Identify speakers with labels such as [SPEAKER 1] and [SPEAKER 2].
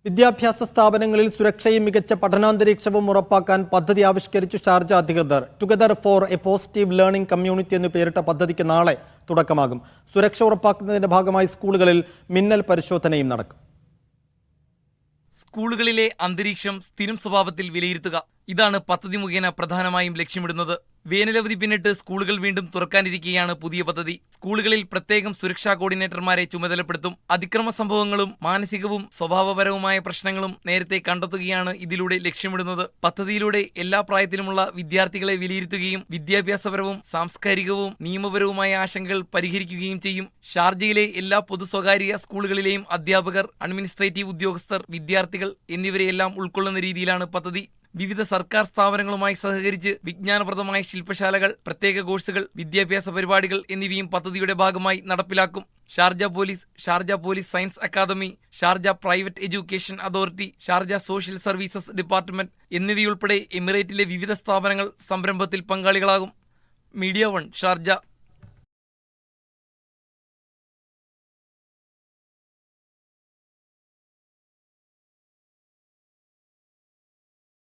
[SPEAKER 1] വിദ്യാഭ്യാസ സ്ഥാപനങ്ങളിൽ സുരക്ഷയും മികച്ച പഠനാന്തരീക്ഷവും ഉറപ്പാക്കാൻ പദ്ധതി ആവിഷ്കരിച്ചു ഷാർജ അധികൃതർ. Together for A positive learning community എന്ന് പേരിട്ട പദ്ധതിക്ക് നാളെ തുടക്കമാകും. സുരക്ഷ ഉറപ്പാക്കുന്നതിന്റെ ഭാഗമായി സ്കൂളുകളിൽ മിന്നൽ പരിശോധനയും നടക്കും.
[SPEAKER 2] സ്കൂളുകളിലെ അന്തരീക്ഷം സ്ഥിരം സ്വഭാവത്തിൽ വിലയിരുത്തുക, ഇതാണ് പദ്ധതി മുഖേന പ്രധാനമായും ലക്ഷ്യമിടുന്നത്. വേനലവധി പിന്നിട്ട് സ്കൂളുകൾ വീണ്ടും തുറക്കാനിരിക്കെയാണ് പുതിയ പദ്ധതി. സ്കൂളുകളിൽ പ്രത്യേകം സുരക്ഷാ കോർഡിനേറ്റർമാരെ ചുമതലപ്പെടുത്തും. അതിക്രമ സംഭവങ്ങളും മാനസികവും സ്വഭാവപരവുമായ പ്രശ്നങ്ങളും നേരത്തെ കണ്ടെത്തുകയാണ് ഇതിലൂടെ ലക്ഷ്യമിടുന്നത്. പദ്ധതിയിലൂടെ എല്ലാ പ്രായത്തിലുമുള്ള വിദ്യാർത്ഥികളെ വിലയിരുത്തുകയും വിദ്യാഭ്യാസപരവും സാംസ്കാരികവും നിയമപരവുമായ ആശങ്കകൾ പരിഹരിക്കുകയും ചെയ്യും. ഷാർജയിലെ എല്ലാ പൊതു സ്വകാര്യ സ്കൂളുകളിലെയും അധ്യാപകർ, അഡ്മിനിസ്ട്രേറ്റീവ് ഉദ്യോഗസ്ഥർ, വിദ്യാർത്ഥികൾ എന്നിവരെയെല്ലാം ഉൾക്കൊള്ളുന്ന രീതിയിലാണ് പദ്ധതി. വിവിധ സർക്കാർ സ്ഥാപനങ്ങളുമായി സഹകരിച്ച് വിജ്ഞാനപ്രദമായ ശില്പശാലകൾ, പ്രത്യേക കോഴ്സുകൾ, വിദ്യാഭ്യാസ പരിപാടികൾ എന്നിവയും പദ്ധതിയുടെ ഭാഗമായി നടപ്പിലാക്കും. Sharjah police science academy, Sharjah private education authority, Sharjah social services department എന്നിവയുൾപ്പെടെ എമിറേറ്റിലെ വിവിധ സ്ഥാപനങ്ങൾ സംരംഭത്തിൽ പങ്കാളികളാകും. Media 1 Sharjah.